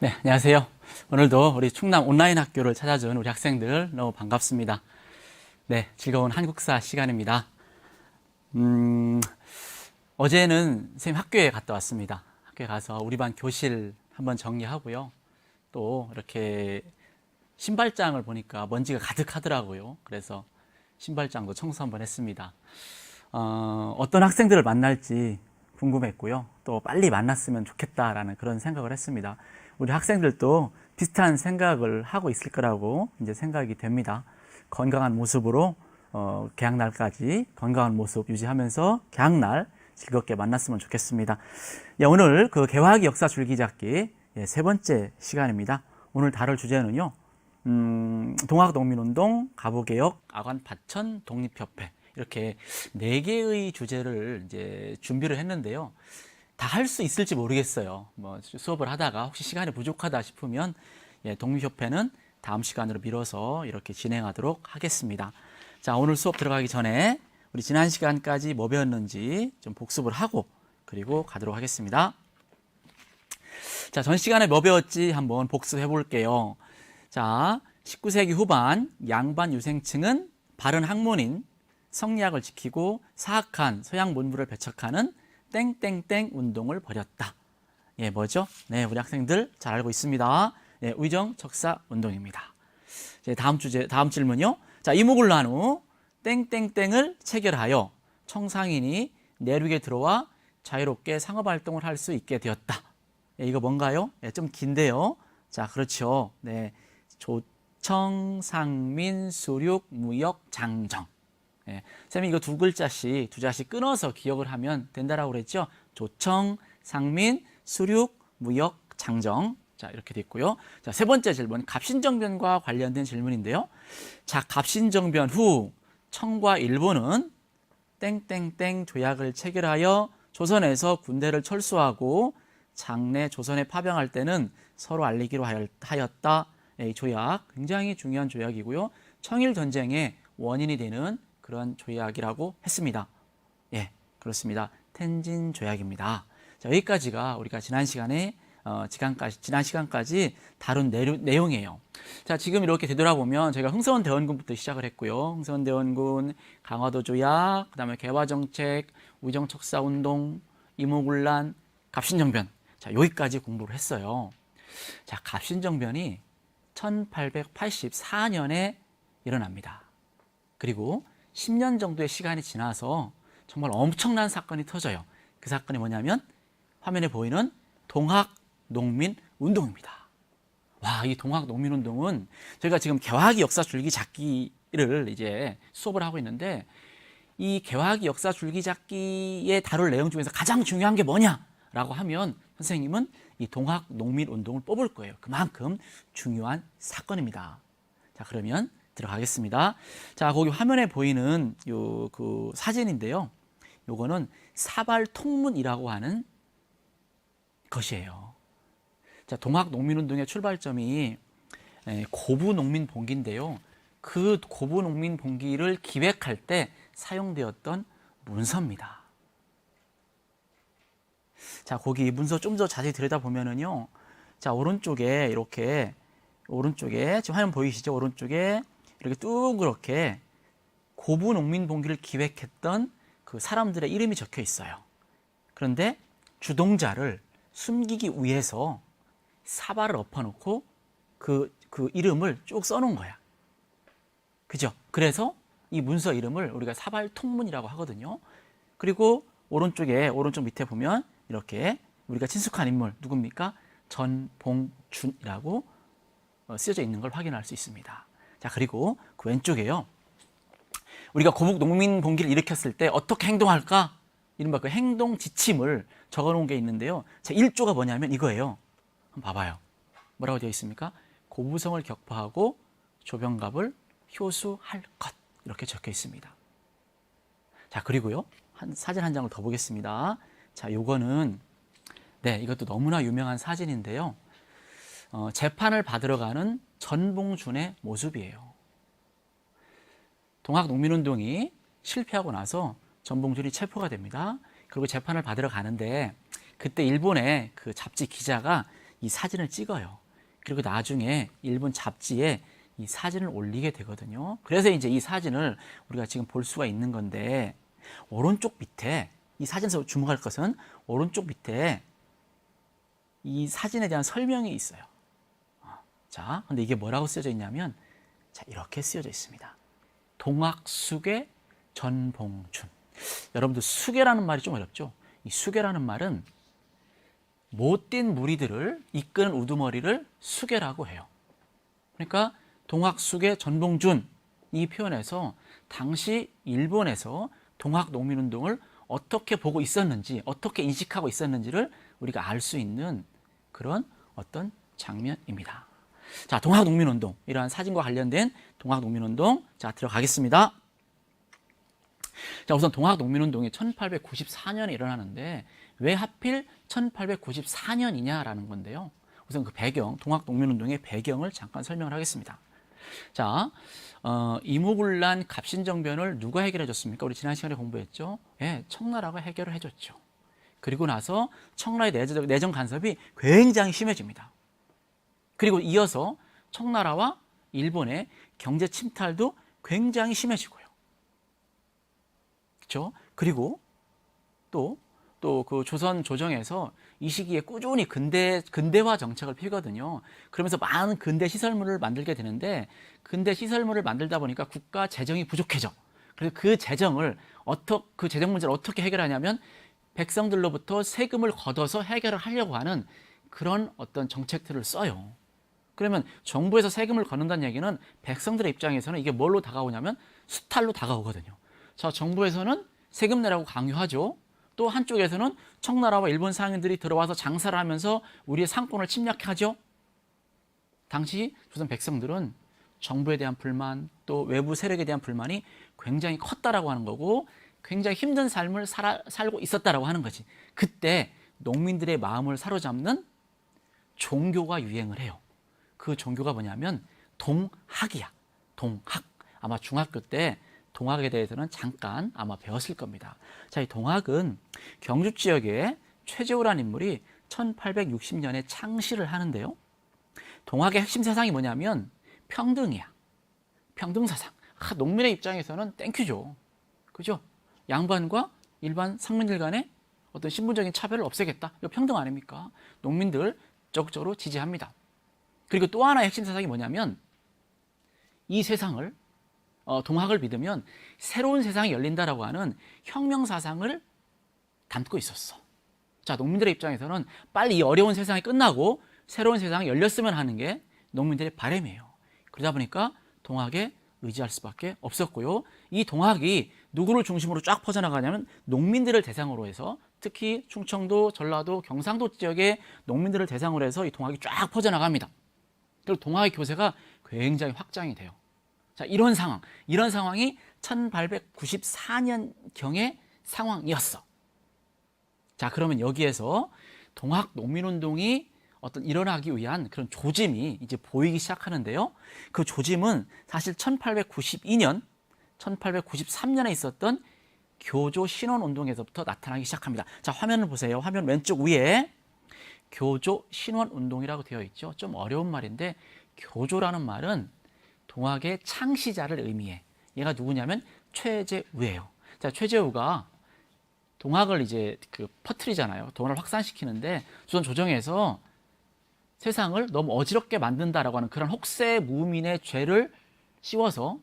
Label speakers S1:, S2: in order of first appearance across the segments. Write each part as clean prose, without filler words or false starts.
S1: 네, 안녕하세요. 오늘도 우리 충남 온라인 학교를 찾아준 우리 학생들 너무 반갑습니다. 네, 즐거운 한국사 시간입니다. 어제는 선생님 학교에 갔다 왔습니다. 학교에 가서 우리 반 교실 한번 정리하고요. 또 이렇게 신발장을 보니까 먼지가 가득하더라고요. 그래서 신발장도 청소 한번 했습니다. 어떤 학생들을 만날지 궁금했고요. 또 빨리 만났으면 좋겠다라는 그런 생각을 했습니다. 우리 학생들도 비슷한 생각을 하고 있을 거라고 이제 생각이 됩니다. 건강한 모습으로 개학날까지 건강한 모습 유지하면서 개학날 즐겁게 만났으면 좋겠습니다. 오늘 그 개화기 역사 줄기잡기 세 번째 시간입니다. 오늘 다룰 주제는요. 동학농민운동, 가부개혁, 아관파천, 독립협회 이렇게 네 개의 주제를 이제 준비를 했는데요. 다 할 수 있을지 모르겠어요. 뭐 수업을 하다가 혹시 시간이 부족하다 싶으면 독립협회는 다음 시간으로 미뤄서 이렇게 진행하도록 하겠습니다. 자, 오늘 수업 들어가기 전에 우리 지난 시간까지 뭐 배웠는지 좀 복습을 하고 그리고 가도록 하겠습니다. 자, 전 시간에 뭐 배웠지 한번 복습해 볼게요. 자, 19세기 후반 양반 유생층은 바른 학문인 성리학을 지키고 사악한 서양 문물을 배척하는 땡땡땡 운동을 벌였다. 뭐죠? 네, 우리 학생들 잘 알고 있습니다. 의정 척사 운동입니다. 다음 질문요. 자, 이목을 난 후 땡땡땡을 체결하여 청상인이 내륙에 들어와 자유롭게 상업 활동을 할 수 있게 되었다. 이거 뭔가요? 좀 긴데요. 자, 그렇죠. 네, 조청, 상민, 수륙, 무역, 장정. 쌤이 이거 두 자씩 끊어서 기억을 하면 된다라고 그랬죠. 조청, 상민, 수륙, 무역, 장정. 자, 이렇게 됐고요. 자, 세 번째 질문, 갑신정변과 관련된 질문인데요. 자, 갑신정변 후 청과 일본은 땡땡땡 조약을 체결하여 조선에서 군대를 철수하고 장래 조선에 파병할 때는 서로 알리기로 하였다. 이 조약 굉장히 중요한 조약이고요. 청일 전쟁의 원인이 되는 그런 조약이라고 했습니다. 그렇습니다. 텐진 조약입니다. 자, 여기까지가 우리가 지난 시간까지 다룬 내용이에요. 자, 지금 이렇게 되돌아보면 저희가 흥선원 대원군부터 시작을 했고요. 흥선원 대원군, 강화도 조약, 그다음에 개화정책, 의정척사운동, 이모군란, 갑신정변. 자, 여기까지 공부를 했어요. 자, 갑신정변이 1884년에 일어납니다. 그리고 10년 정도의 시간이 지나서 정말 엄청난 사건이 터져요. 그 사건이 뭐냐면 화면에 보이는 동학농민운동입니다. 와, 이 동학농민운동은 저희가 지금 개화기 역사 줄기잡기를 이제 수업을 하고 있는데 이 개화기 역사 줄기잡기에 다룰 내용 중에서 가장 중요한 게 뭐냐라고 하면 선생님은 이 동학농민운동을 뽑을 거예요. 그만큼 중요한 사건입니다. 자, 그러면 들어가겠습니다. 자, 거기 화면에 보이는 그 사진인데요. 요거는 사발통문이라고 하는 것이에요. 자, 동학농민운동의 출발점이 고부농민봉기인데요. 그 고부농민봉기를 기획할 때 사용되었던 문서입니다. 자, 거기 문서 좀 더 자세히 들여다보면은요. 자, 오른쪽에 지금 화면 보이시죠? 오른쪽에 이렇게 둥그렇게 고부농민봉기를 기획했던 그 사람들의 이름이 적혀 있어요. 그런데 주동자를 숨기기 위해서 사발을 엎어놓고 그 이름을 쭉 써놓은 거야. 그죠? 그래서 이 문서 이름을 우리가 사발통문이라고 하거든요. 그리고 오른쪽 밑에 보면 이렇게 우리가 친숙한 인물 누굽니까? 전봉준이라고 쓰여져 있는 걸 확인할 수 있습니다. 자, 그리고 그 왼쪽에요. 우리가 고북농민봉기를 일으켰을 때 어떻게 행동할까? 이른바 그 행동 지침을 적어 놓은 게 있는데요. 제 1조가 뭐냐면 이거예요. 한번 봐봐요. 뭐라고 되어 있습니까? 고부성을 격파하고 조병갑을 효수할 것. 이렇게 적혀 있습니다. 자, 그리고요. 사진 한 장을 더 보겠습니다. 자, 요거는 이것도 너무나 유명한 사진인데요. 재판을 받으러 가는 전봉준의 모습이에요. 동학농민운동이 실패하고 나서 전봉준이 체포가 됩니다. 그리고 재판을 받으러 가는데 그때 일본의 그 잡지 기자가 이 사진을 찍어요. 그리고 나중에 일본 잡지에 이 사진을 올리게 되거든요. 그래서 이제 이 사진을 우리가 지금 볼 수가 있는 건데, 오른쪽 밑에, 이 사진에서 주목할 것은 오른쪽 밑에 이 사진에 대한 설명이 있어요. 자, 근데 이게 뭐라고 쓰여져 있냐면, 자, 이렇게 쓰여져 있습니다. 동학수계 전봉준. 여러분들 수계라는 말이 좀 어렵죠? 이 수계라는 말은 못된 무리들을 이끄는 우두머리를 수계라고 해요. 그러니까 동학수계 전봉준, 이 표현에서 당시 일본에서 동학농민운동을 어떻게 보고 있었는지, 어떻게 인식하고 있었는지를 우리가 알 수 있는 그런 어떤 장면입니다. 자, 동학농민운동, 이러한 사진과 관련된 동학농민운동, 자, 들어가겠습니다. 자, 우선 동학농민운동이 1894년에 일어나는데 왜 하필 1894년이냐라는 건데요. 우선 그 배경, 동학농민운동의 배경을 잠깐 설명을 하겠습니다. 자, 이무군란 갑신정변을 누가 해결해 줬습니까? 우리 지난 시간에 공부했죠. 예, 청나라가 해결을 해줬죠. 그리고 나서 청나라의 내정 간섭이 굉장히 심해집니다. 그리고 이어서 청나라와 일본의 경제 침탈도 굉장히 심해지고요. 그렇죠? 그리고 또 그 조선 조정에서 이 시기에 꾸준히 근대화 정책을 피거든요. 그러면서 많은 근대 시설물을 만들게 되는데, 근대 시설물을 만들다 보니까 국가 재정이 부족해져. 그래서 그 재정 문제를 어떻게 해결하냐면 백성들로부터 세금을 걷어서 해결을 하려고 하는 그런 어떤 정책들을 써요. 그러면 정부에서 세금을 걷는다는 얘기는 백성들의 입장에서는 이게 뭘로 다가오냐면 수탈로 다가오거든요. 자, 정부에서는 세금 내라고 강요하죠. 또 한쪽에서는 청나라와 일본 상인들이 들어와서 장사를 하면서 우리의 상권을 침략하죠. 당시 조선 백성들은 정부에 대한 불만, 또 외부 세력에 대한 불만이 굉장히 컸다라고 하는 거고, 굉장히 힘든 삶을 살고 있었다라고 하는 거지. 그때 농민들의 마음을 사로잡는 종교가 유행을 해요. 그 종교가 뭐냐면 동학이야. 동학. 아마 중학교 때 동학에 대해서는 잠깐 아마 배웠을 겁니다. 자, 이 동학은 경주 지역에 최재우라는 인물이 1860년에 창시를 하는데요. 동학의 핵심 사상이 뭐냐면 평등이야. 평등 사상. 농민의 입장에서는 땡큐죠. 그죠? 양반과 일반 상민들 간의 어떤 신분적인 차별을 없애겠다. 이거 평등 아닙니까? 농민들 적극적으로 지지합니다. 그리고 또 하나의 핵심 사상이 뭐냐면 이 세상을 동학을 믿으면 새로운 세상이 열린다라고 하는 혁명 사상을 담고 있었어. 자, 농민들의 입장에서는 빨리 이 어려운 세상이 끝나고 새로운 세상이 열렸으면 하는 게 농민들의 바람이에요. 그러다 보니까 동학에 의지할 수밖에 없었고요. 이 동학이 누구를 중심으로 쫙 퍼져나가냐면 농민들을 대상으로 해서, 특히 충청도, 전라도, 경상도 지역의 농민들을 대상으로 해서 이 동학이 쫙 퍼져나갑니다. 그리고 동학의 교세가 굉장히 확장이 돼요. 자, 이런 상황이 1894년경의 상황이었어. 자, 그러면 여기에서 동학 농민운동이 어떤 일어나기 위한 그런 조짐이 이제 보이기 시작하는데요. 그 조짐은 사실 1892년, 1893년에 있었던 교조 신원운동에서부터 나타나기 시작합니다. 자, 화면을 보세요. 화면 왼쪽 위에 교조 신원운동이라고 되어 있죠. 좀 어려운 말인데, 교조라는 말은 동학의 창시자를 의미해. 얘가 누구냐면 최재우예요. 자, 최재우가 동학을 이제 퍼뜨리잖아요. 동학을 확산시키는데 조선 조정에서 세상을 너무 어지럽게 만든다라고 하는 그런 혹세 무민의 죄를 씌워서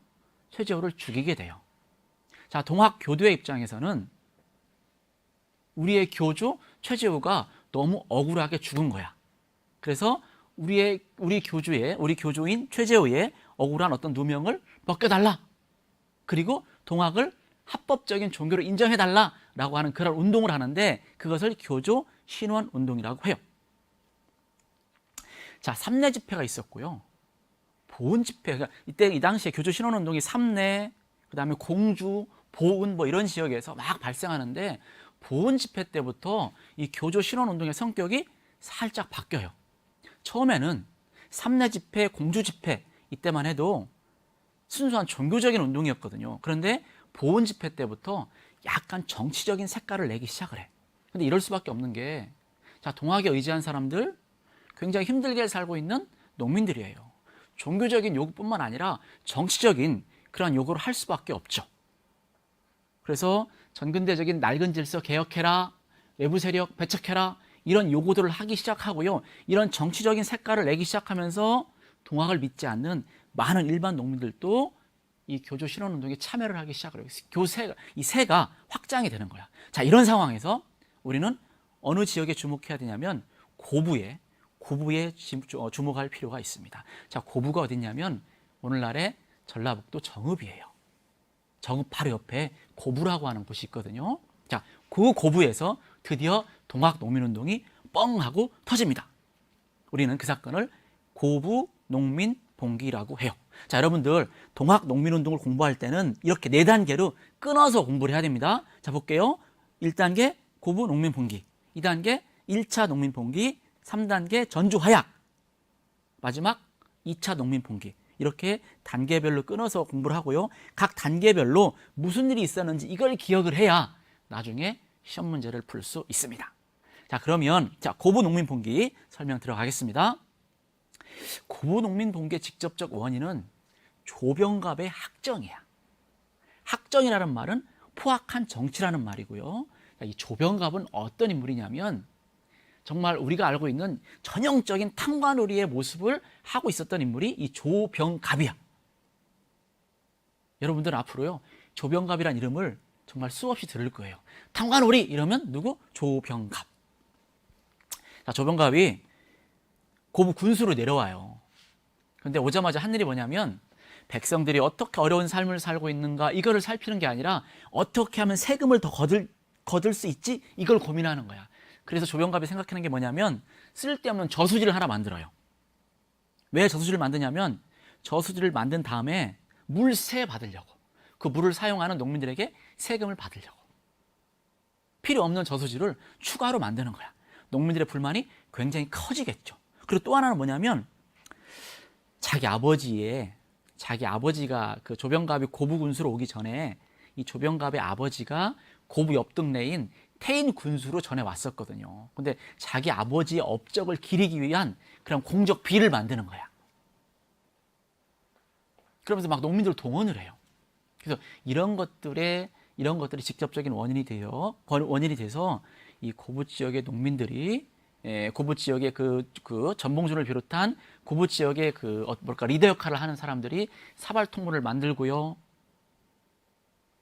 S1: 최재우를 죽이게 돼요. 자, 동학 교도의 입장에서는 우리의 교조 최재우가 너무 억울하게 죽은 거야. 그래서 우리 교조인 최재우의 억울한 어떤 누명을 벗겨달라. 그리고 동학을 합법적인 종교로 인정해달라라고 하는 그런 운동을 하는데, 그것을 교조 신원 운동이라고 해요. 자, 삼내 집회가 있었고요. 보은 집회, 그러니까 이 당시에 교조 신원 운동이 삼내, 그다음에 공주, 보은 뭐 이런 지역에서 막 발생하는데, 보은 집회 때부터 이 교조 신원 운동의 성격이 살짝 바뀌어요. 처음에는 삼내 집회, 공주 집회 이때만 해도 순수한 종교적인 운동이었거든요. 그런데 보은 집회 때부터 약간 정치적인 색깔을 내기 시작을 해. 근데 이럴 수밖에 없는 게, 자, 동학에 의지한 사람들, 굉장히 힘들게 살고 있는 농민들이에요. 종교적인 요구뿐만 아니라 정치적인 그런 요구를 할 수밖에 없죠. 그래서 전근대적인 낡은 질서 개혁해라, 외부 세력 배척해라, 이런 요구들을 하기 시작하고요. 이런 정치적인 색깔을 내기 시작하면서 동학을 믿지 않는 많은 일반 농민들도 이 교조 실현운동에 참여를 하기 시작을 해요. 이 세가 확장이 되는 거야. 자, 이런 상황에서 우리는 어느 지역에 주목해야 되냐면 고부에 주목할 필요가 있습니다. 자, 고부가 어딨냐면 오늘날의 전라북도 정읍이에요. 정읍 바로 옆에 고부라고 하는 곳이 있거든요. 자, 그 고부에서 드디어 동학 농민운동이 뻥 하고 터집니다. 우리는 그 사건을 고부 농민 봉기라고 해요. 자, 여러분들 동학 농민운동을 공부할 때는 이렇게 4단계로 끊어서 공부를 해야 됩니다. 자, 볼게요. 1단계 고부 농민 봉기, 2단계 1차 농민 봉기, 3단계 전주 화약, 마지막 2차 농민 봉기. 이렇게 단계별로 끊어서 공부를 하고요. 각 단계별로 무슨 일이 있었는지 이걸 기억을 해야 나중에 시험 문제를 풀 수 있습니다. 자, 그러면 고부 농민 봉기 설명 들어가겠습니다. 고부 농민 봉기의 직접적 원인은 조병갑의 학정이야. 학정이라는 말은 포악한 정치라는 말이고요. 이 조병갑은 어떤 인물이냐면 정말 우리가 알고 있는 전형적인 탕관오리의 모습을 하고 있었던 인물이 이 조병갑이야. 여러분들은 앞으로요, 조병갑이란 이름을 정말 수없이 들을 거예요. 탕관오리 이러면 누구? 조병갑. 자, 조병갑이 고부 군수로 내려와요. 그런데 오자마자 한 일이 뭐냐면 백성들이 어떻게 어려운 삶을 살고 있는가 이거를 살피는 게 아니라 어떻게 하면 세금을 더 거둘 수 있지? 이걸 고민하는 거야. 그래서 조병갑이 생각하는 게 뭐냐면 쓸데없는 저수지를 하나 만들어요. 왜 저수지를 만드냐면 저수지를 만든 다음에 물세 받으려고, 그 물을 사용하는 농민들에게 세금을 받으려고. 필요 없는 저수지를 추가로 만드는 거야. 농민들의 불만이 굉장히 커지겠죠. 그리고 또 하나는 뭐냐면 자기 아버지가 그 조병갑이 고부 군수로 오기 전에 이 조병갑의 아버지가 고부 옆 동네인 태인 군수로 전해 왔었거든요. 근데 자기 아버지의 업적을 기리기 위한 그런 공적 비를 만드는 거야. 그러면서 막 농민들 동원을 해요. 그래서 이런 것들이 직접적인 원인이 돼서 이 고부 지역의 농민들이 고부 지역의 그 전봉준을 비롯한 고부 지역의 리더 역할을 하는 사람들이 사발통로를 만들고요.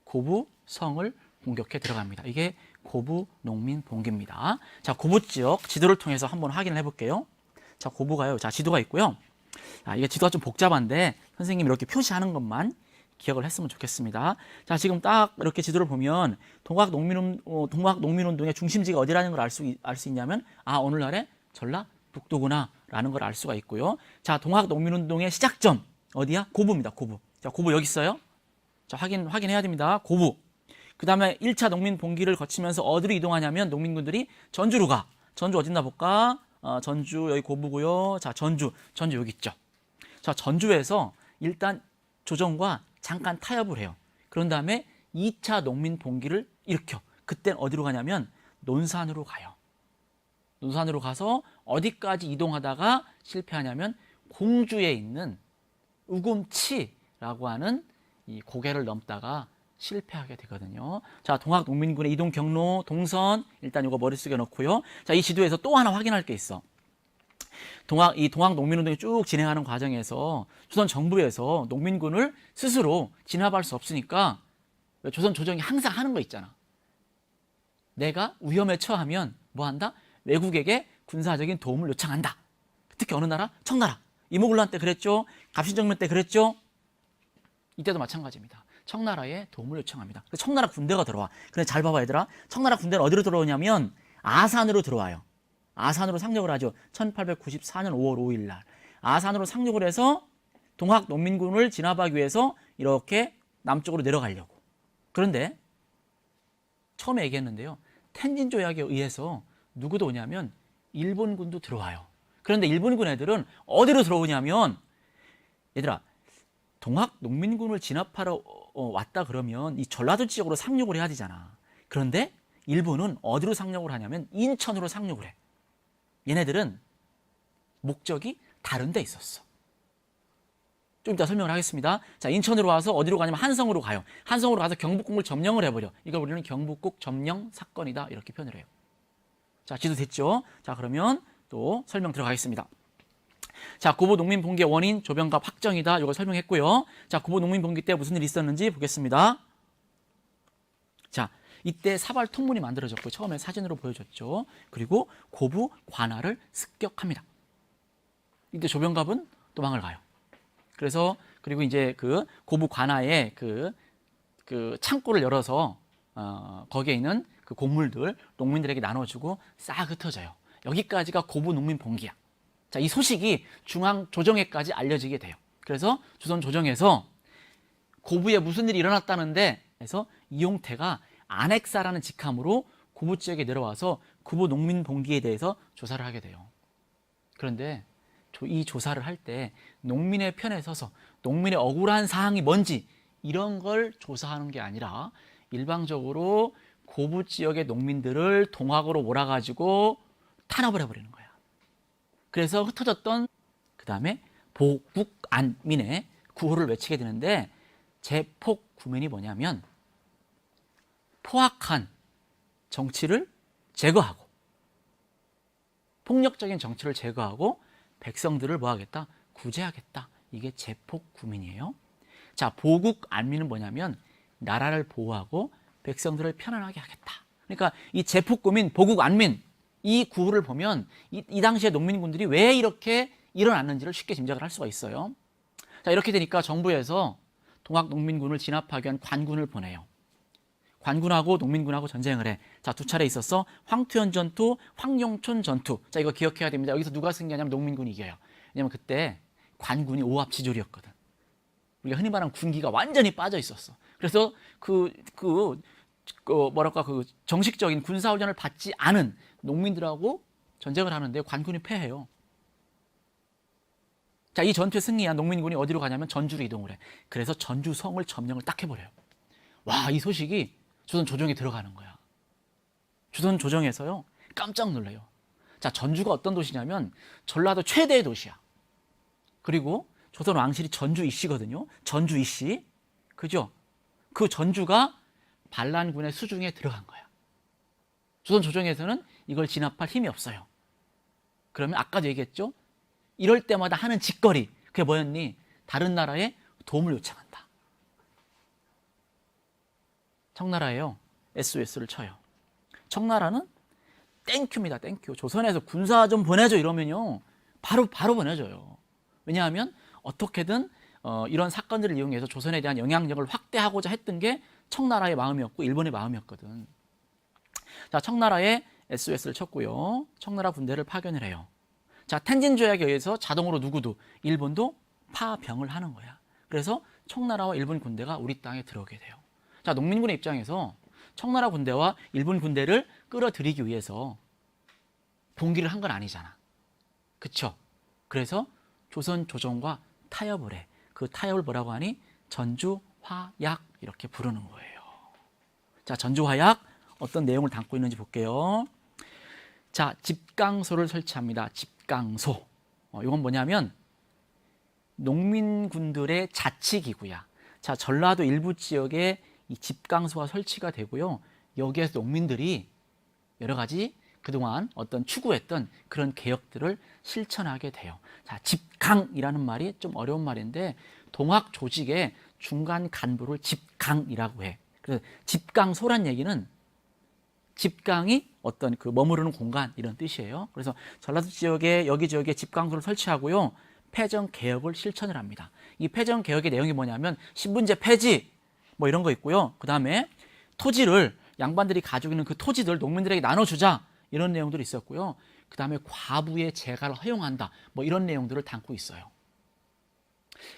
S1: 고부 성을 공격해 들어갑니다. 이게 고부 농민 봉기입니다. 자, 고부 지역 지도를 통해서 한번 확인을 해볼게요. 자, 고부가요. 자, 지도가 있고요. 이게 지도가 좀 복잡한데 선생님이 이렇게 표시하는 것만 기억을 했으면 좋겠습니다. 자, 지금 딱 이렇게 지도를 보면 동학 농민운동의 중심지가 어디라는 걸 알 수 있냐면 오늘날의 전라북도구나 라는 걸 알 수가 있고요. 자, 동학 농민운동의 시작점 어디야? 고부입니다. 고부. 자, 고부 여기 있어요. 자, 확인해야 됩니다. 고부. 그 다음에 1차 농민 봉기를 거치면서 어디로 이동하냐면 농민군들이 전주로 가. 전주 어딨나 볼까? 전주 여기 고부고요. 자, 전주 여기 있죠. 자, 전주에서 일단 조정과 잠깐 타협을 해요. 그런 다음에 2차 농민 봉기를 일으켜. 그땐 어디로 가냐면 논산으로 가요. 논산으로 가서 어디까지 이동하다가 실패하냐면 공주에 있는 우금치라고 하는 이 고개를 넘다가 실패하게 되거든요. 자, 동학 농민군의 이동 경로, 동선 일단 이거 머릿속에 넣고요. 자, 이 지도에서 또 하나 확인할 게 있어. 동학 농민운동이 쭉 진행하는 과정에서 조선 정부에서 농민군을 스스로 진압할 수 없으니까 조선 조정이 항상 하는 거 있잖아. 내가 위험에 처하면 뭐 한다? 외국에게 군사적인 도움을 요청한다. 특히 어느 나라? 청나라. 이모군란 때 그랬죠. 갑신정면 때 그랬죠. 이때도 마찬가지입니다. 청나라에 도움을 요청합니다. 그래서 청나라 군대가 들어와. 그런데 잘 봐봐 얘들아. 청나라 군대는 어디로 들어오냐면 아산으로 들어와요. 아산으로 상륙을 하죠. 1894년 5월 5일 날. 아산으로 상륙을 해서 동학 농민군을 진압하기 위해서 이렇게 남쪽으로 내려가려고. 그런데 처음에 얘기했는데요. 텐진 조약에 의해서 누구도 오냐면 일본군도 들어와요. 그런데 일본군 애들은 어디로 들어오냐면 얘들아 동학 농민군을 진압하러 왔다 그러면 이 전라도 지역으로 상륙을 해야 되잖아. 그런데 일본은 어디로 상륙을 하냐면 인천으로 상륙을 해. 얘네들은 목적이 다른 데 있었어. 좀 이따 설명을 하겠습니다. 자, 인천으로 와서 어디로 가냐면 한성으로 가요. 한성으로 가서 경북국을 점령을 해버려. 이걸 우리는 경북국 점령 사건이다 이렇게 표현을 해요. 자, 지도 됐죠? 자, 그러면 또 설명 들어가겠습니다. 자, 고부 농민 봉기의 원인 조병갑 확정이다. 이걸 설명했고요. 자, 고부 농민 봉기 때 무슨 일이 있었는지 보겠습니다. 자, 이때 사발 통문이 만들어졌고 처음에 사진으로 보여줬죠. 그리고 고부 관할을 습격합니다. 이때 조병갑은 도망을 가요. 그리고 이제 그 고부 관하에 그 창고를 열어서 거기에 있는 그 곡물들 농민들에게 나눠주고 싹 흩어져요. 여기까지가 고부 농민 봉기야. 자, 이 소식이 중앙 조정에까지 알려지게 돼요. 그래서 조선 조정에서 고부에 무슨 일이 일어났다는데 해서 이용태가 안핵사라는 직함으로 고부 지역에 내려와서 고부 농민 봉기에 대해서 조사를 하게 돼요. 그런데 이 조사를 할 때 농민의 편에 서서 농민의 억울한 사항이 뭔지 이런 걸 조사하는 게 아니라 일방적으로 고부 지역의 농민들을 동학으로 몰아가지고 탄압을 해버리는 거야. 그래서 흩어졌던 그 다음에 보국안민의 구호를 외치게 되는데 제폭구민이 뭐냐면 포악한 정치를 제거하고 폭력적인 정치를 제거하고 백성들을 뭐 하겠다? 구제하겠다. 이게 제폭구민이에요. 자, 보국안민은 뭐냐면 나라를 보호하고 백성들을 편안하게 하겠다. 그러니까 이 제폭구민, 보국안민 이 구호를 보면 이 당시에 농민군들이 왜 이렇게 일어났는지를 쉽게 짐작을 할 수가 있어요. 자, 이렇게 되니까 정부에서 동학 농민군을 진압하기 위한 관군을 보내요. 관군하고 농민군하고 전쟁을 해. 자, 두 차례 있었어. 황투현 전투, 황룡촌 전투. 자, 이거 기억해야 됩니다. 여기서 누가 승리하냐면 농민군이 이겨요. 왜냐면 그때 관군이 오합지졸이었거든. 우리가 흔히 말하는 군기가 완전히 빠져 있었어. 그래서 그 정식적인 군사훈련을 받지 않은 농민들하고 전쟁을 하는데 관군이 패해요. 자, 이 전투에 승리한 농민군이 어디로 가냐면 전주로 이동을 해. 그래서 전주성을 점령을 딱 해버려요. 와, 이 소식이 조선 조정에 들어가는 거야. 조선 조정에서요 깜짝 놀래요. 자, 전주가 어떤 도시냐면 전라도 최대의 도시야. 그리고 조선 왕실이 전주 이씨거든요. 전주 이씨, 그죠? 그 전주가 반란군의 수중에 들어간 거야. 조선 조정에서는 이걸 진압할 힘이 없어요. 그러면 아까도 얘기했죠. 이럴 때마다 하는 짓거리, 그게 뭐였니? 다른 나라에 도움을 요청한다. 청나라에요 SOS를 쳐요. 청나라는 땡큐입니다. 땡큐. 조선에서 군사 좀 보내줘 이러면요 바로 보내줘요. 왜냐하면 어떻게든 이런 사건들을 이용해서 조선에 대한 영향력을 확대하고자 했던 게 청나라의 마음이었고 일본의 마음이었거든. 자, 청나라에 SOS를 쳤고요. 청나라 군대를 파견을 해요. 자, 텐진 조약에 의해서 자동으로 누구도 일본도 파병을 하는 거야. 그래서 청나라와 일본 군대가 우리 땅에 들어오게 돼요. 자, 농민군의 입장에서 청나라 군대와 일본 군대를 끌어들이기 위해서 봉기를 한 건 아니잖아. 그쵸? 그래서 조선 조정과 타협을 해. 그 타협을 뭐라고 하니? 전주화약 이렇게 부르는 거예요. 자, 전주화약 어떤 내용을 담고 있는지 볼게요. 자, 집강소를 설치합니다. 집강소. 이건 뭐냐면 농민군들의 자치기구야. 자, 전라도 일부 지역에 이 집강소가 설치가 되고요. 여기에서 농민들이 여러 가지 그동안 어떤 추구했던 그런 개혁들을 실천하게 돼요. 자, 집강이라는 말이 좀 어려운 말인데 동학 조직의 중간 간부를 집강이라고 해. 그래서 집강소란 얘기는 집강이 어떤 그 머무르는 공간 이런 뜻이에요. 그래서 전라도 지역에 여기저기에 집강소를 설치하고요. 패정 개혁을 실천을 합니다. 이 패정 개혁의 내용이 뭐냐면 신분제 폐지 뭐 이런 거 있고요. 그 다음에 토지를 양반들이 가지고 있는 그 토지들 농민들에게 나눠주자 이런 내용들이 있었고요. 그 다음에 과부의 재가를 허용한다 뭐 이런 내용들을 담고 있어요.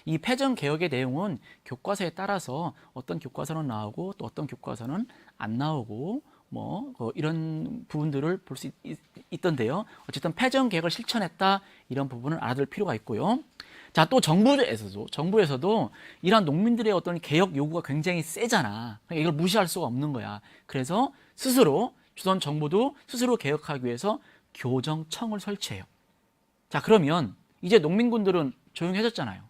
S1: 이 패정 개혁의 내용은 교과서에 따라서 어떤 교과서는 나오고 또 어떤 교과서는 안 나오고 뭐 이런 부분들을 볼 수 있던데요. 어쨌든 패정 개혁을 실천했다 이런 부분을 알아둘 필요가 있고요. 자, 또 정부에서도 이러한 농민들의 어떤 개혁 요구가 굉장히 세잖아. 그러니까 이걸 무시할 수가 없는 거야. 그래서 스스로 조선 정부도 스스로 개혁하기 위해서 교정청을 설치해요. 자, 그러면 이제 농민군들은 조용해졌잖아요.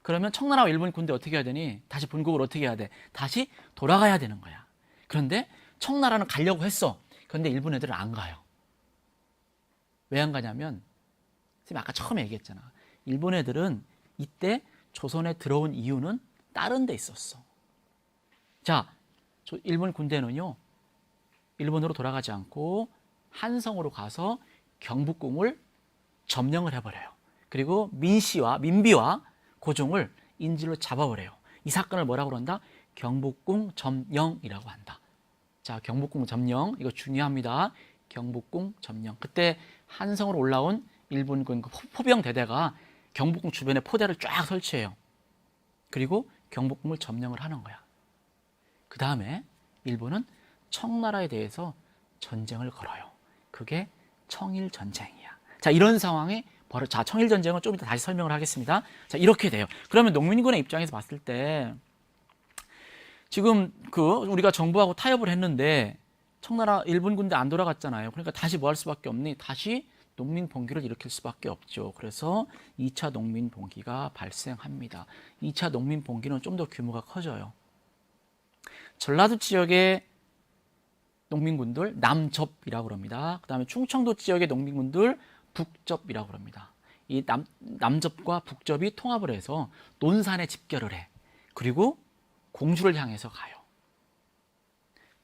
S1: 그러면 청나라와 일본 군대 어떻게 해야 되니? 다시 본국을 어떻게 해야 돼? 다시 돌아가야 되는 거야. 그런데 청나라는 가려고 했어. 그런데 일본 애들은 안 가요. 왜 안 가냐면 선생님 아까 처음에 얘기했잖아. 일본 애들은 이때 조선에 들어온 이유는 다른 데 있었어. 자, 일본 군대는요, 일본으로 돌아가지 않고 한성으로 가서 경복궁을 점령을 해버려요. 그리고 민비와 고종을 인질로 잡아버려요. 이 사건을 뭐라고 그런다? 경복궁 점령이라고 한다. 자, 경복궁 점령, 이거 중요합니다. 경복궁 점령. 그때 한성으로 올라온 일본군 포병 대대가 경복궁 주변에 포대를 쫙 설치해요. 그리고 경복궁을 점령을 하는 거야. 그 다음에 일본은 청나라에 대해서 전쟁을 걸어요. 그게 청일전쟁이야. 자, 이런 상황에 자, 청일전쟁은 좀 이따 다시 설명을 하겠습니다. 자, 이렇게 돼요. 그러면 농민군의 입장에서 봤을 때 지금 우리가 정부하고 타협을 했는데 청나라 일본 군대 안 돌아갔잖아요. 그러니까 다시 뭐 할 수밖에 없니? 다시 농민 봉기를 일으킬 수밖에 없죠. 그래서 2차 농민 봉기가 발생합니다. 2차 농민 봉기는 좀 더 규모가 커져요. 전라도 지역의 농민군들 남접이라고 그럽니다. 그 다음에 충청도 지역의 농민군들 북접이라고 그럽니다. 이 남접과 북접이 통합을 해서 논산에 집결을 해. 그리고 공주를 향해서 가요.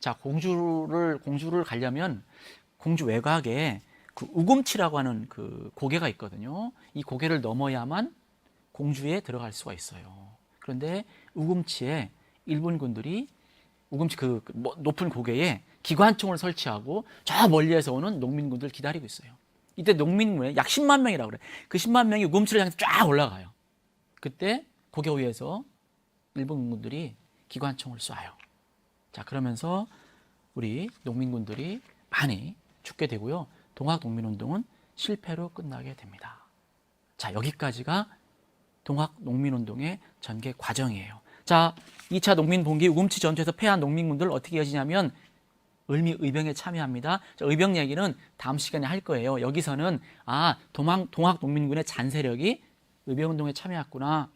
S1: 자, 공주를 가려면 공주 외곽에 그 우금치라고 하는 그 고개가 있거든요. 이 고개를 넘어야만 공주에 들어갈 수가 있어요. 그런데 우금치에 일본군들이 우금치 높은 고개에 기관총을 설치하고 저 멀리에서 오는 농민군들 기다리고 있어요. 이때 농민군에 약 10만 명이라고 그래. 그 10만 명이 우금치를 향해서 쫙 올라가요. 그때 고개 위에서 일본군들이 기관총을 쏴요. 자, 그러면서 우리 농민군들이 많이 죽게 되고요. 동학농민운동은 실패로 끝나게 됩니다. 자, 여기까지가 동학농민운동의 전개 과정이에요. 자, 2차 농민봉기 우금치 전투에서 패한 농민군들 어떻게 이어지냐면 을미의병에 참여합니다. 자, 의병 얘기는 다음 시간에 할 거예요. 여기서는 동학농민군의 잔세력이 의병운동에 참여했구나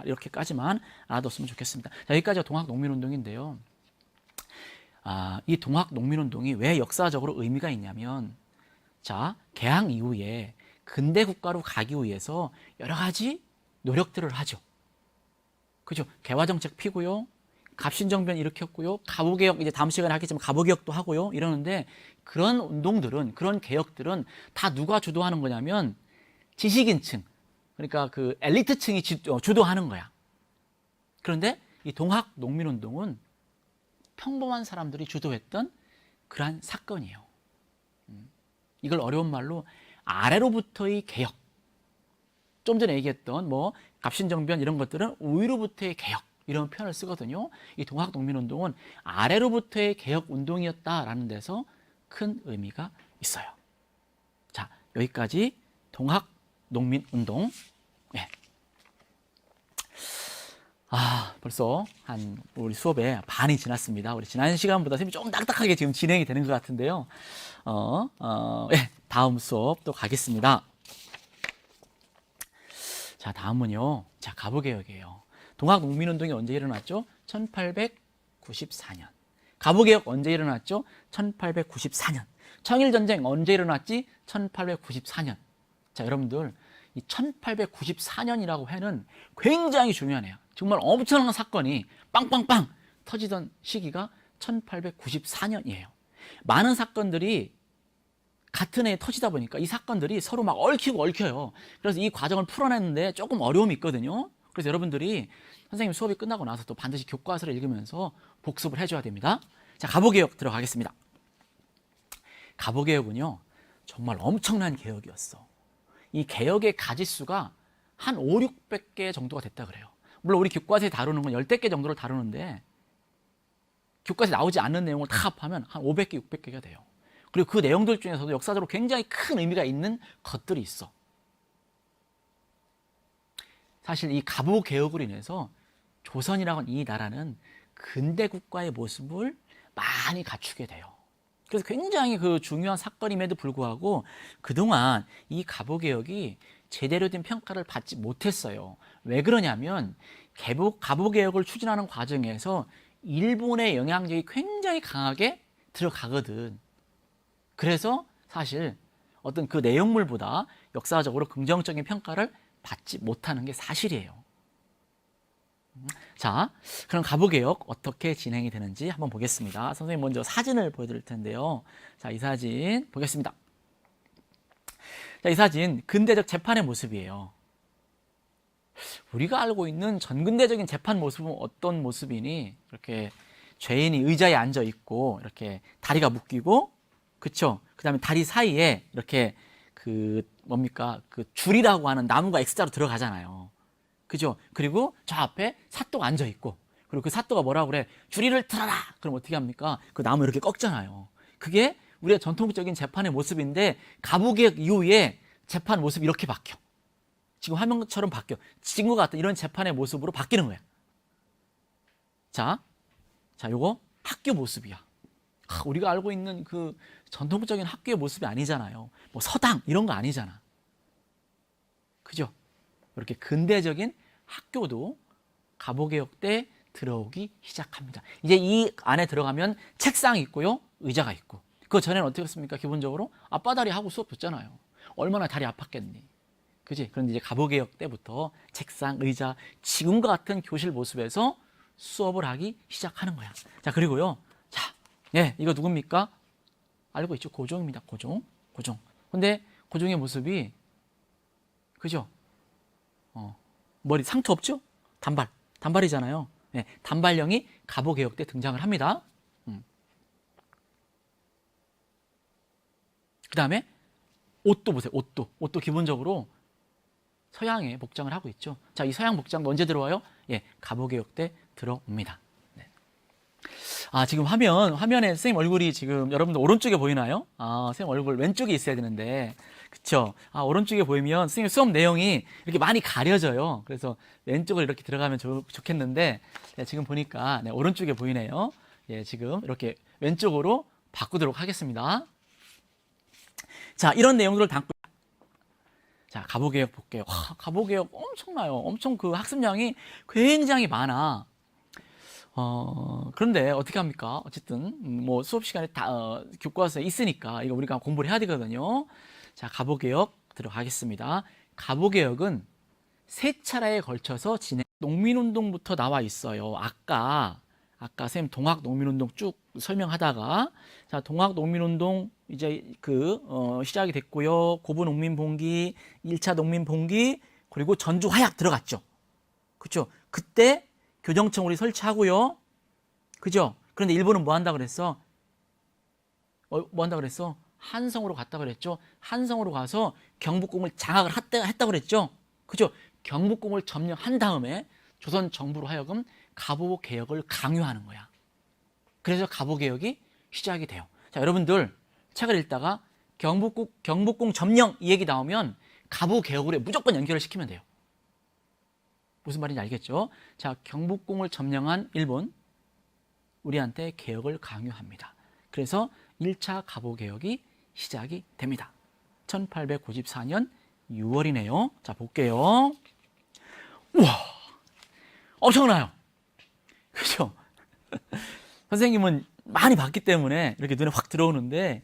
S1: 이렇게까지만 알아뒀으면 좋겠습니다. 자, 여기까지가 동학농민운동인데요. 이 동학농민운동이 왜 역사적으로 의미가 있냐면, 자, 개항 이후에 근대 국가로 가기 위해서 여러 가지 노력들을 하죠. 그죠? 개화정책 피고요. 갑신정변 일으켰고요. 가부개혁, 이제 다음 시간에 하겠지만 가부개혁도 하고요. 이러는데 그런 운동들은, 그런 개혁들은 다 누가 주도하는 거냐면 지식인층, 그러니까 그 엘리트층이 주도하는 거야. 그런데 이 동학농민운동은 평범한 사람들이 주도했던 그러한 사건이에요. 이걸 어려운 말로 아래로부터의 개혁, 좀 전에 얘기했던 갑신정변 이런 것들은 위로부터의 개혁 이런 표현을 쓰거든요. 이 동학농민운동은 아래로부터의 개혁 운동이었다라는 데서 큰 의미가 있어요. 자, 여기까지 동학농민운동. 네. 벌써 우리 수업의 반이 지났습니다. 우리 지난 시간보다 선생님이 좀 딱딱하게 지금 진행이 되는 것 같은데요. 네, 다음 수업 또 가겠습니다. 자, 다음은요. 자, 가부개혁이에요. 동학농민운동이 언제 일어났죠? 1894년. 가부개혁 언제 일어났죠? 1894년. 청일전쟁 언제 일어났지? 1894년. 자, 여러분들 이 1894년이라고 해는 굉장히 중요하네요. 정말 엄청난 사건이 빵빵빵 터지던 시기가 1894년이에요. 많은 사건들이 같은 해에 터지다 보니까 이 사건들이 서로 막 얽혀요. 그래서 이 과정을 풀어내는데 조금 어려움이 있거든요. 그래서 여러분들이 선생님 수업이 끝나고 나서 또 반드시 교과서를 읽으면서 복습을 해줘야 됩니다. 자, 가부개혁 들어가겠습니다. 가부개혁은요, 정말 엄청난 개혁이었어. 이 개혁의 가지수가 한 5, 600개 정도가 됐다 그래요. 물론 우리 교과서에 다루는 건 10개 정도를 다루는데 교과서에 나오지 않는 내용을 다 합하면 한 500개, 600개가 돼요. 그리고 그 내용들 중에서도 역사적으로 굉장히 큰 의미가 있는 것들이 있어. 사실 이 가부개혁으로 인해서 조선이라고 하는 이 나라는 근대 국가의 모습을 많이 갖추게 돼요. 그래서 굉장히 그 중요한 사건임에도 불구하고 그동안 이 가보개혁이 제대로 된 평가를 받지 못했어요. 왜 그러냐면 가보개혁을 추진하는 과정에서 일본의 영향력이 굉장히 강하게 들어가거든. 그래서 사실 어떤 그 내용물보다 역사적으로 긍정적인 평가를 받지 못하는 게 사실이에요. 자, 그럼 가보개혁 어떻게 진행이 되는지 한번 보겠습니다. 선생님 먼저 사진을 보여드릴 텐데요. 자, 이 사진 보겠습니다. 자, 이 사진 근대적 재판의 모습이에요. 우리가 알고 있는 전근대적인 재판 모습은 어떤 모습이니? 이렇게 죄인이 의자에 앉아 있고 이렇게 다리가 묶이고, 그쵸? 그다음에 다리 사이에 이렇게 그 뭡니까? 그 줄이라고 하는 나무가 X자로 들어가잖아요. 그죠? 그리고 저 앞에 사또가 앉아 있고, 그리고 그 사또가 뭐라고 그래? 줄이를 틀어라! 그럼 어떻게 합니까? 그 나무 이렇게 꺾잖아요. 그게 우리의 전통적인 재판의 모습인데, 가부개혁 이후에 재판 모습이 이렇게 바뀌어. 지금 화면처럼 바뀌어. 지금과 같은 이런 재판의 모습으로 바뀌는 거야. 자, 요거 학교 모습이야. 우리가 알고 있는 그 전통적인 학교의 모습이 아니잖아요. 뭐 서당 이런 거 아니잖아. 그죠? 이렇게 근대적인 학교도 가보개혁 때 들어오기 시작합니다. 이제 이 안에 들어가면 책상이 있고요, 의자가 있고. 그 전에는 어떻게 했습니까? 기본적으로 앞바다리 하고 수업 듣잖아요. 얼마나 다리 아팠겠니? 그지? 그런데 이제 가보개혁 때부터 책상, 의자, 지금과 같은 교실 모습에서 수업을 하기 시작하는 거야. 자, 그리고요. 자, 예, 이거 누굽니까? 알고 있죠? 고종입니다. 고종. 근데 고종의 모습이, 그죠? 머리 상투 없죠? 단발이잖아요. 네, 단발령이 가보개혁 때 등장을 합니다. 그 다음에 옷도 보세요. 옷도 기본적으로 서양의 복장을 하고 있죠. 자, 이 서양 복장도 언제 들어와요? 예, 가보개혁 때 들어옵니다. 네. 지금 화면에 선생님 얼굴이 지금 여러분들 오른쪽에 보이나요? 선생님 얼굴 왼쪽에 있어야 되는데, 그쵸? 오른쪽에 보이면 선생님 수업 내용이 이렇게 많이 가려져요. 그래서 왼쪽으로 이렇게 들어가면 좋겠는데, 네, 지금 보니까 네, 오른쪽에 보이네요. 예, 지금 이렇게 왼쪽으로 바꾸도록 하겠습니다. 자, 이런 내용들을 담고, 자, 가보개혁 볼게요. 가보개혁 엄청나요. 엄청 그 학습량이 굉장히 많아. 그런데 어떻게 합니까? 어쨌든 뭐 수업 시간에 교과서에 있으니까 이거 우리가 공부를 해야 되거든요. 자, 가보개혁 들어가겠습니다. 가보개혁은 세 차례에 걸쳐서 농민운동부터 나와 있어요. 아까 선생님 동학농민운동 쭉 설명하다가, 자, 동학농민운동 이제 시작이 됐고요. 고부농민봉기, 1차 농민봉기, 그리고 전주화약 들어갔죠. 그렇죠? 그때 교정청 우리 설치하고요. 그죠? 그런데 일본은 뭐 한다 그랬어? 뭐 한다 그랬어? 한성으로 갔다 그랬죠? 한성으로 가서 경복궁을 장악을 했다 그랬죠? 그죠? 경복궁을 점령한 다음에 조선 정부로 하여금 가보개혁을 강요하는 거야. 그래서 가보개혁이 시작이 돼요. 자, 여러분들 책을 읽다가 경복궁 점령 이 얘기 나오면 가보개혁으로 무조건 연결을 시키면 돼요. 무슨 말인지 알겠죠? 자, 경복궁을 점령한 일본, 우리한테 개혁을 강요합니다. 그래서 1차 가보개혁이 시작이 됩니다. 1894년 6월이네요. 자, 볼게요. 우와, 엄청나요. 그죠? 선생님은 많이 봤기 때문에 이렇게 눈에 확 들어오는데,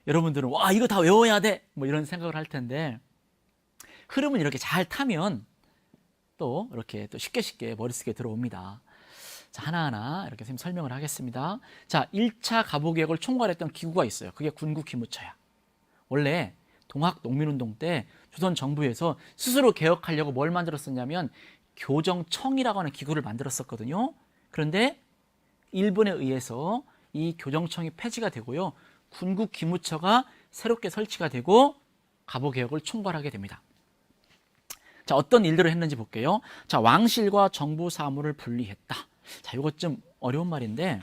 S1: 여러분들은 와, 이거 다 외워야 돼, 뭐 이런 생각을 할 텐데, 흐름은 이렇게 잘 타면 또 이렇게 또 쉽게 머릿속에 들어옵니다. 자, 하나하나 이렇게 선생님 설명을 하겠습니다. 자, 1차 가보개혁을 총괄했던 기구가 있어요. 그게 군국기무처야. 원래 동학농민운동 때 조선 정부에서 스스로 개혁하려고 뭘 만들었었냐면 교정청이라고 하는 기구를 만들었었거든요. 그런데 일본에 의해서 이 교정청이 폐지가 되고요, 군국기무처가 새롭게 설치가 되고 가보개혁을 총괄하게 됩니다. 자, 어떤 일들을 했는지 볼게요. 자, 왕실과 정부 사무를 분리했다. 자, 이것 좀 어려운 말인데,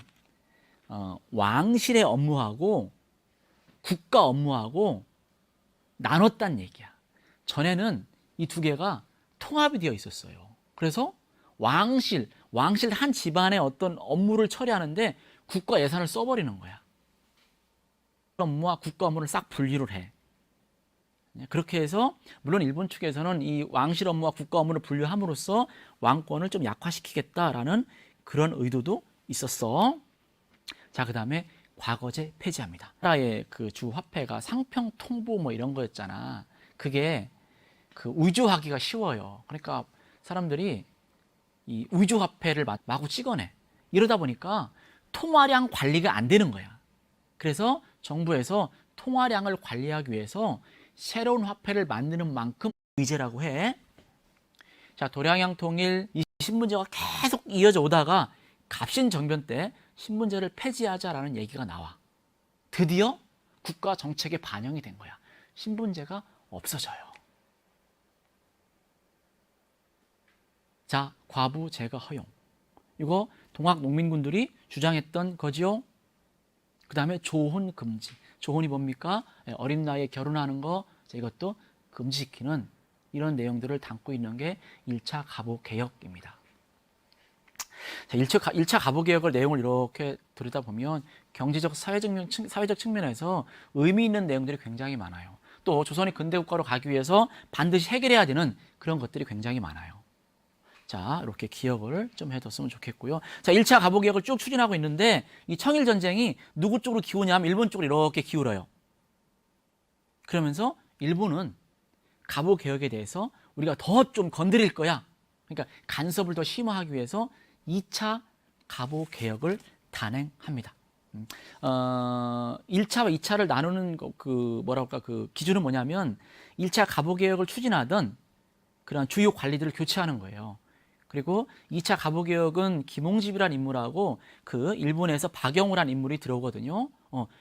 S1: 왕실의 업무하고 국가 업무하고 나눴다는 얘기야. 전에는 이 두 개가 통합이 되어 있었어요. 그래서 왕실 한 집안의 어떤 업무를 처리하는데 국가 예산을 써버리는 거야. 업무와 국가 업무를 싹 분리를 해. 그렇게 해서 물론 일본 측에서는 이 왕실 업무와 국가 업무를 분류함으로써 왕권을 좀 약화시키겠다라는 그런 의도도 있었어. 자, 그다음에 과거제 폐지합니다. 나라의 그 주 화폐가 상평 통보 뭐 이런 거였잖아. 그게 그 위조하기가 쉬워요. 그러니까 사람들이 이 위조 화폐를 마구 찍어내. 이러다 보니까 통화량 관리가 안 되는 거야. 그래서 정부에서 통화량을 관리하기 위해서 새로운 화폐를 만드는 만큼 의제라고 해. 자, 도량양 통일 이 신분제가 계속 이어져 오다가 갑신정변 때 신분제를 폐지하자라는 얘기가 나와. 드디어 국가 정책에 반영이 된 거야. 신분제가 없어져요. 자, 과부 제거 허용. 이거 동학 농민군들이 주장했던 거지요. 그 다음에 조혼 금지. 조혼이 뭡니까? 어린 나이에 결혼하는 거, 이것도 금지시키는 이런 내용들을 담고 있는 게 1차 가보개혁입니다. 자, 1차 가보개혁을 내용을 이렇게 들여다보면 경제적, 사회적 측면에서 의미 있는 내용들이 굉장히 많아요. 또 조선이 근대국가로 가기 위해서 반드시 해결해야 되는 그런 것들이 굉장히 많아요. 자, 이렇게 기억을 좀 해뒀으면 좋겠고요. 자, 1차 가보개혁을 쭉 추진하고 있는데 이 청일전쟁이 누구 쪽으로 기우냐면 일본 쪽으로 이렇게 기울어요. 그러면서 일본은 가보개혁에 대해서 우리가 더 좀 건드릴 거야. 그러니까 간섭을 더 심화하기 위해서 2차 가보개혁을 단행합니다. 1차와 2차를 나누는 그 기준은 뭐냐면 1차 가보개혁을 추진하던 그런 주요 관리들을 교체하는 거예요. 그리고 2차 가보개혁은 김홍집이라는 인물하고 그 일본에서 박영우라는 인물이 들어오거든요.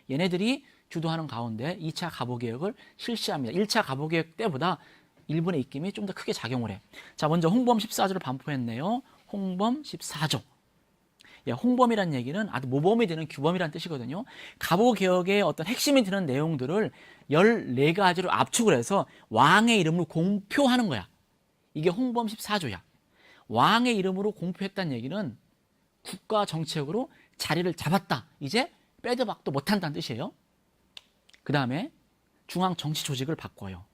S1: 얘네들이 주도하는 가운데 2차 가보개혁을 실시합니다. 1차 가보개혁 때보다 일본의 입김이 좀 더 크게 작용을 해. 자, 먼저 홍범 14조를 반포했네요. 홍범 14조. 예, 홍범이라는 얘기는 아주 모범이 되는 규범이라는 뜻이거든요. 가보개혁의 어떤 핵심이 되는 내용들을 14가지로 압축을 해서 왕의 이름으로 공표하는 거야. 이게 홍범 14조야. 왕의 이름으로 공표했다는 얘기는 국가 정책으로 자리를 잡았다. 이제 빼도 박도 못한다는 뜻이에요. 그 다음에 중앙 정치 조직을 바꿔요.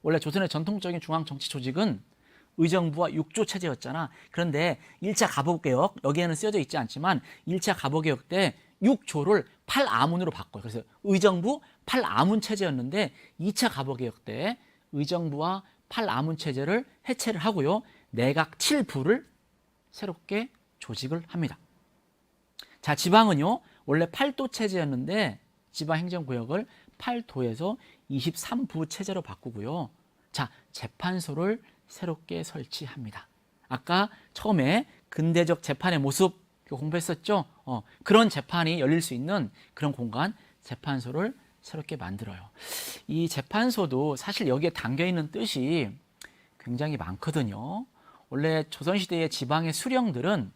S1: 원래 조선의 전통적인 중앙 정치 조직은 의정부와 6조 체제였잖아. 그런데 1차 가보개혁, 여기에는 쓰여져 있지 않지만 1차 가보개혁 때 6조를 8아문으로 바꿔요. 그래서 의정부 8아문 체제였는데 2차 가보개혁 때 의정부와 8아문 체제를 해체를 하고요. 내각 7부를 새롭게 조직을 합니다. 자, 지방은요. 원래 8도 체제였는데 지방행정구역을 8도에서 23부 체제로 바꾸고요. 자, 재판소를 새롭게 설치합니다. 아까 처음에 근대적 재판의 모습 공부했었죠? 그런 재판이 열릴 수 있는 그런 공간, 재판소를 새롭게 만들어요. 이 재판소도 사실 여기에 담겨있는 뜻이 굉장히 많거든요. 원래 조선시대의 지방의 수령들은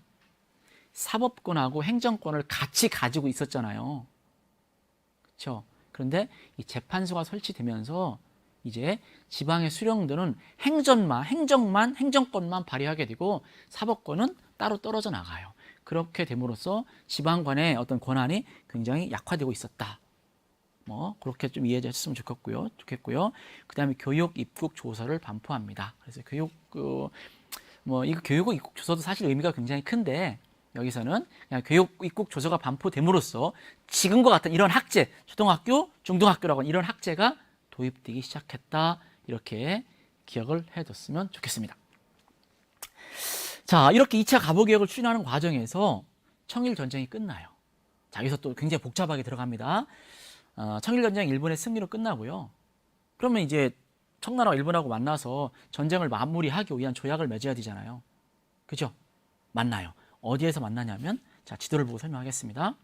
S1: 사법권하고 행정권을 같이 가지고 있었잖아요. 그렇죠? 그런데 이 재판소가 설치되면서 이제 지방의 수령들은 행정권만 발휘하게 되고 사법권은 따로 떨어져 나가요. 그렇게 됨으로써 지방관의 어떤 권한이 굉장히 약화되고 있었다. 뭐 그렇게 좀 이해해 주셨으면 좋겠고요. 그다음에 교육 입국 조서를 반포합니다. 그래서 교육 입국 조서도 사실 의미가 굉장히 큰데 여기서는 그냥 교육 입국 조서가 반포됨으로써 지금과 같은 이런 학제, 초등학교, 중등학교라고 하는 이런 학제가 도입되기 시작했다. 이렇게 기억을 해뒀으면 좋겠습니다. 자, 이렇게 2차 가보개혁을 추진하는 과정에서 청일전쟁이 끝나요. 자, 여기서 또 굉장히 복잡하게 들어갑니다. 청일전쟁 일본의 승리로 끝나고요. 그러면 이제 청나라와 일본하고 만나서 전쟁을 마무리하기 위한 조약을 맺어야 되잖아요. 그죠? 만나요. 어디에서 만나냐면, 자, 지도를 보고 설명하겠습니다.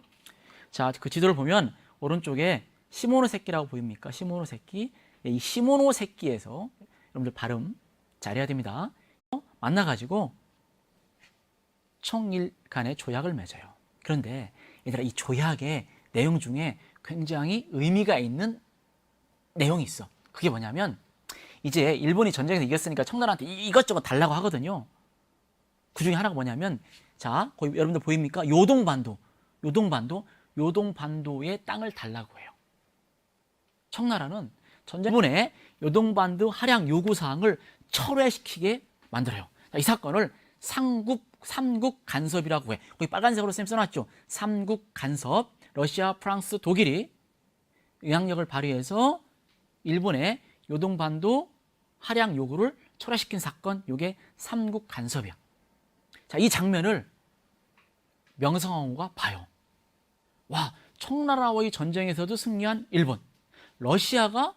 S1: 자, 그 지도를 보면 오른쪽에 시모노세키라고 보입니까? 시모노세키. 이 시모노세키에서 여러분들 발음 잘해야 됩니다. 만나가지고 청일 간의 조약을 맺어요. 그런데 얘들아, 이 조약의 내용 중에 굉장히 의미가 있는 내용이 있어. 그게 뭐냐면 이제 일본이 전쟁에서 이겼으니까 청나라한테 이것저것 달라고 하거든요. 그 중에 하나가 뭐냐면, 자, 거기 여러분들 보입니까? 요동반도의 땅을 달라고 해요. 청나라는 전쟁 일본의 요동반도 할약 요구사항을 철회시키게 만들어요. 자, 이 사건을 삼국 간섭이라고 해. 거기 빨간색으로 쌤 써놨죠. 삼국 간섭. 러시아, 프랑스, 독일이 영향력을 발휘해서 일본의 요동반도 할약 요구를 철회시킨 사건, 이게 삼국 간섭이야. 자, 이 장면을 명성황후가 봐요. 와, 청나라와의 전쟁에서도 승리한 일본. 러시아가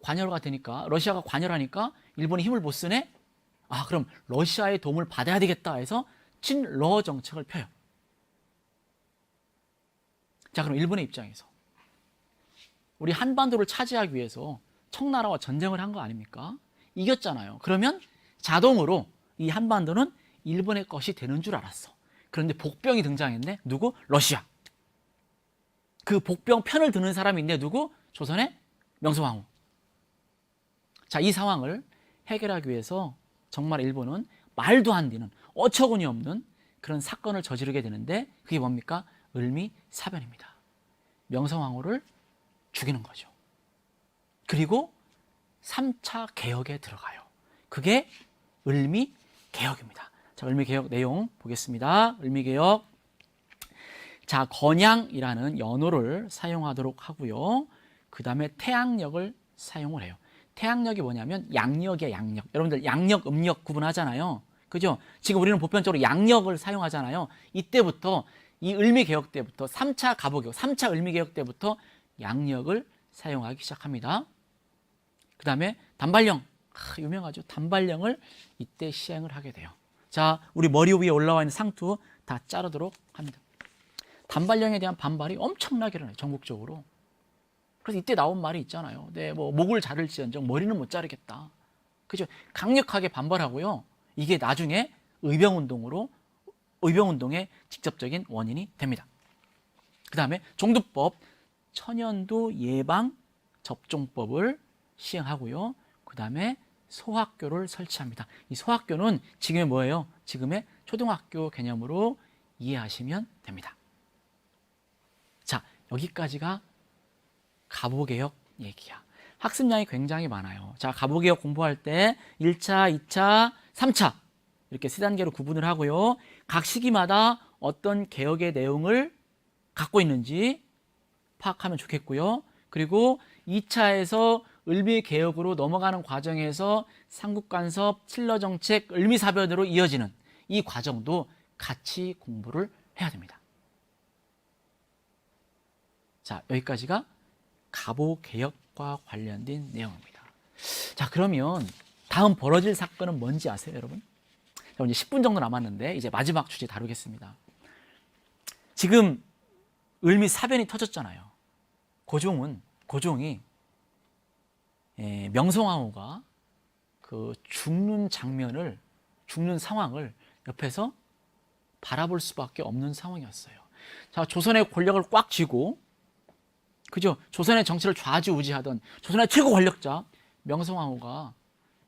S1: 관여가 되니까, 러시아가 관여하니까 일본이 힘을 못 쓰네? 아, 그럼 러시아의 도움을 받아야 되겠다 해서 친러 정책을 펴요. 자, 그럼 일본의 입장에서 우리 한반도를 차지하기 위해서 청나라와 전쟁을 한 거 아닙니까? 이겼잖아요. 그러면 자동으로 이 한반도는 일본의 것이 되는 줄 알았어. 그런데 복병이 등장했네. 누구? 러시아. 그 복병 편을 드는 사람이 있네. 누구? 조선의 명성황후. 자, 이 상황을 해결하기 위해서 정말 일본은 말도 안 되는 어처구니 없는 그런 사건을 저지르게 되는데, 그게 뭡니까? 을미사변입니다. 명성황후를 죽이는 거죠. 그리고 3차 개혁에 들어가요. 그게 을미개혁입니다. 자, 을미개혁 내용 보겠습니다. 을미개혁. 자, 건양이라는 연호를 사용하도록 하고요. 그 다음에 태양력을 사용을 해요. 태양력이 뭐냐면 양력이야, 양력. 여러분들 양력, 음력 구분하잖아요. 그죠? 지금 우리는 보편적으로 양력을 사용하잖아요. 이때부터 이 을미개혁 때부터 3차 갑오개혁, 3차 을미개혁 때부터 양력을 사용하기 시작합니다. 그 다음에 단발령, 유명하죠. 단발령을 이때 시행을 하게 돼요. 자, 우리 머리 위에 올라와 있는 상투 다 자르도록 합니다. 단발령에 대한 반발이 엄청나게 일어나요, 전국적으로. 그래서 이때 나온 말이 있잖아요. 네, 뭐 목을 자를지언정 머리는 못 자르겠다. 그죠? 강력하게 반발하고요. 이게 나중에 의병운동의 직접적인 원인이 됩니다. 그 다음에 종두법, 천연두 예방 접종법을 시행하고요. 그 다음에 소학교를 설치합니다. 이 소학교는 지금의 뭐예요? 지금의 초등학교 개념으로 이해하시면 됩니다. 자, 여기까지가 갑오개혁 얘기야. 학습량이 굉장히 많아요. 자, 갑오개혁 공부할 때 1차, 2차, 3차 이렇게 세 단계로 구분을 하고요. 각 시기마다 어떤 개혁의 내용을 갖고 있는지 파악하면 좋겠고요. 그리고 2차에서 을미개혁으로 넘어가는 과정에서 삼국간섭, 칠러정책, 을미사변으로 이어지는 이 과정도 같이 공부를 해야 됩니다. 자, 여기까지가 갑오개혁과 관련된 내용입니다. 자, 그러면 다음 벌어질 사건은 뭔지 아세요, 여러분? 자, 이제 10분 정도 남았는데 이제 마지막 주제 다루겠습니다. 지금 을미사변이 터졌잖아요. 고종이 명성황후가 그 죽는 상황을 옆에서 바라볼 수밖에 없는 상황이었어요. 자, 조선의 권력을 꽉 쥐고, 그죠? 조선의 정치를 좌지우지하던 조선의 최고 권력자 명성황후가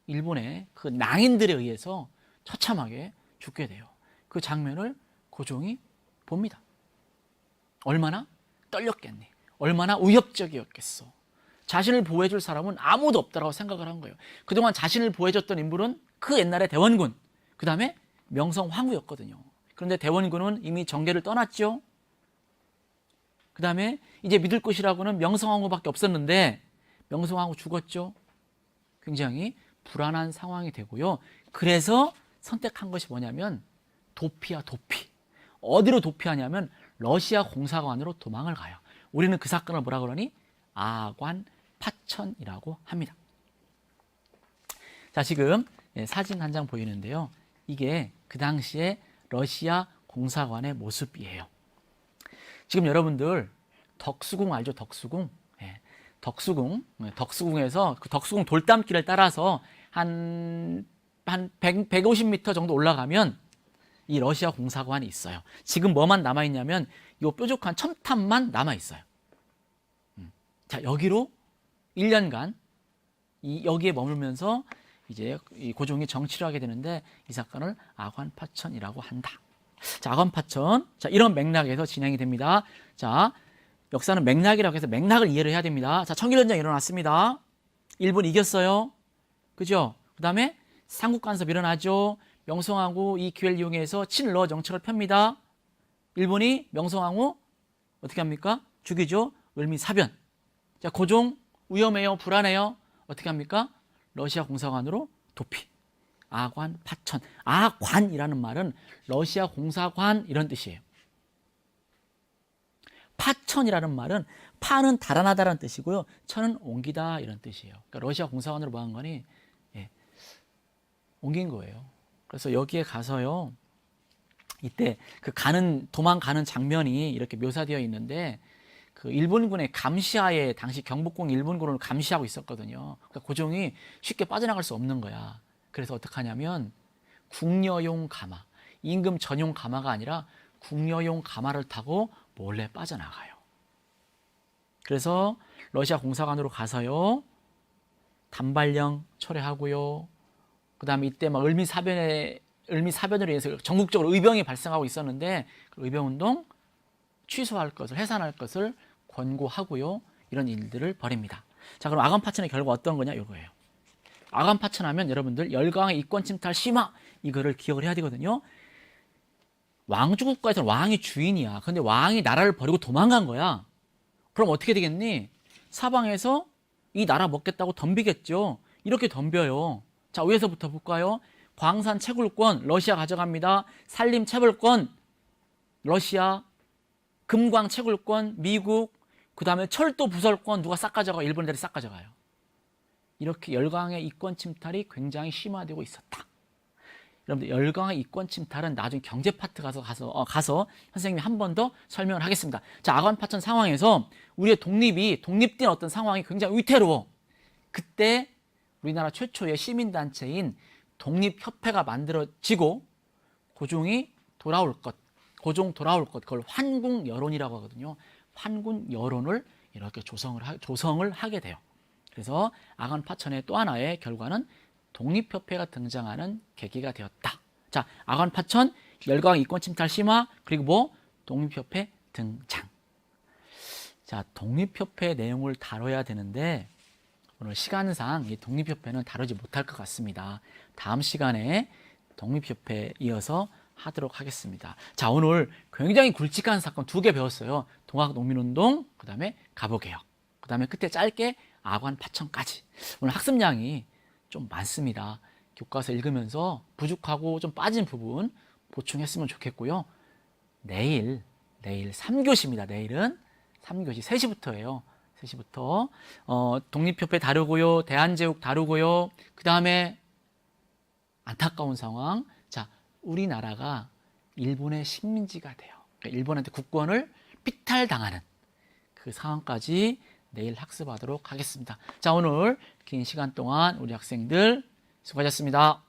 S1: 일본의 그 낭인들에 의해서 처참하게 죽게 돼요. 그 장면을 고종이 봅니다. 얼마나 떨렸겠니? 얼마나 위협적이었겠어. 자신을 보호해줄 사람은 아무도 없다고 생각을 한 거예요. 그동안 자신을 보호해줬던 인물은 그 옛날의 대원군, 그 다음에 명성황후였거든요. 그런데 대원군은 이미 정계를 떠났죠. 그 다음에 이제 믿을 것이라고는 명성황후밖에 없었는데 명성황후 죽었죠. 굉장히 불안한 상황이 되고요. 그래서 선택한 것이 뭐냐면 도피야, 도피. 어디로 도피하냐면 러시아 공사관으로 도망을 가요. 우리는 그 사건을 뭐라 그러니? 아관파천이라고 합니다. 자, 지금 사진 한 장 보이는데요. 이게 그 당시에 러시아 공사관의 모습이에요. 지금 여러분들 덕수궁 알죠? 덕수궁. 덕수궁에서 그 덕수궁 돌담길을 따라서 한 150m 정도 올라가면 이 러시아 공사관이 있어요. 지금 뭐만 남아있냐면 이 뾰족한 첨탑만 남아있어요. 자, 여기로 1년간 여기에 머물면서 이제 이 고종이 정치를 하게 되는데 이 사건을 아관파천이라고 한다. 자, 아관파천. 자, 이런 맥락에서 진행이 됩니다. 자, 역사는 맥락이라고 해서 맥락을 이해를 해야 됩니다. 자, 청일전쟁 일어났습니다. 일본 이겼어요. 그죠? 그 다음에 삼국간섭 일어나죠. 명성황후 이 기회를 이용해서 친러 정책을 펴니다. 일본이 명성황후 어떻게 합니까? 죽이죠. 을미사변. 자, 고종 위험해요. 불안해요. 어떻게 합니까? 러시아 공사관으로 도피. 아관, 파천. 아관이라는 말은 러시아 공사관 이런 뜻이에요. 파천이라는 말은 파는 달아나다라는 뜻이고요. 천은 옮기다 이런 뜻이에요. 그러니까 러시아 공사관으로 뭐 한 거니? 예, 옮긴 거예요. 그래서 여기에 가서요. 이때 그 도망가는 장면이 이렇게 묘사되어 있는데 그 일본군의 감시하에 당시 경복궁 일본군을 감시하고 있었거든요. 그러니까 고종이 쉽게 빠져나갈 수 없는 거야. 그래서 어떻게 하냐면 궁녀용 가마, 임금 전용 가마가 아니라 궁녀용 가마를 타고 몰래 빠져나가요. 그래서 러시아 공사관으로 가서요. 단발령 철회하고요. 그 다음에 이때 막 을미사변으로 인해서 전국적으로 의병이 발생하고 있었는데 그 의병운동 취소할 것을, 해산할 것을 권고하고요. 이런 일들을 벌입니다. 자, 그럼 아관파천의 결과 어떤 거냐? 이거예요. 아관파천하면 여러분들 열강의 이권 침탈 심화 이거를 기억을 해야 되거든요. 왕조국가에서는 왕이 주인이야. 근데 왕이 나라를 버리고 도망간 거야. 그럼 어떻게 되겠니? 사방에서 이 나라 먹겠다고 덤비겠죠. 이렇게 덤벼요. 자, 위에서부터 볼까요? 광산 채굴권 러시아 가져갑니다. 산림 채굴권 러시아, 금광 채굴권 미국, 그 다음에 철도 부설권 누가 싹 가져가요? 일본인들이 싹 가져가요. 이렇게 열강의 이권 침탈이 굉장히 심화되고 있었다. 여러분들 열강의 이권 침탈은 나중에 경제 파트 가서 선생님이 한 번 더 설명을 하겠습니다. 자, 아관파천 상황에서 우리의 독립된 어떤 상황이 굉장히 위태로워. 그때 우리나라 최초의 시민단체인 독립협회가 만들어지고 고종 돌아올 것, 그걸 환궁여론이라고 하거든요. 환궁여론을 이렇게 조성을 하게 돼요. 그래서 아관파천의 또 하나의 결과는 독립협회가 등장하는 계기가 되었다. 자, 아관파천, 열강 이권 침탈 심화, 그리고 뭐? 독립협회 등장. 자, 독립협회 내용을 다뤄야 되는데 오늘 시간상 이 독립협회는 다루지 못할 것 같습니다. 다음 시간에 독립협회에 이어서 하도록 하겠습니다. 자, 오늘 굉장히 굵직한 사건 2개 배웠어요. 동학농민운동, 그 다음에 갑오개혁, 그 다음에 그때 짧게 아관파천까지. 오늘 학습량이 좀 많습니다. 교과서 읽으면서 부족하고 좀 빠진 부분 보충했으면 좋겠고요. 내일 3교시입니다. 내일은 3교시 3시부터예요. 3시부터 독립협회 다루고요. 대한제국 다루고요. 그 다음에 안타까운 상황. 자, 우리나라가 일본의 식민지가 돼요. 그러니까 일본한테 국권을 피탈당하는 그 상황까지 내일 학습하도록 하겠습니다. 자, 오늘 긴 시간 동안 우리 학생들 수고하셨습니다.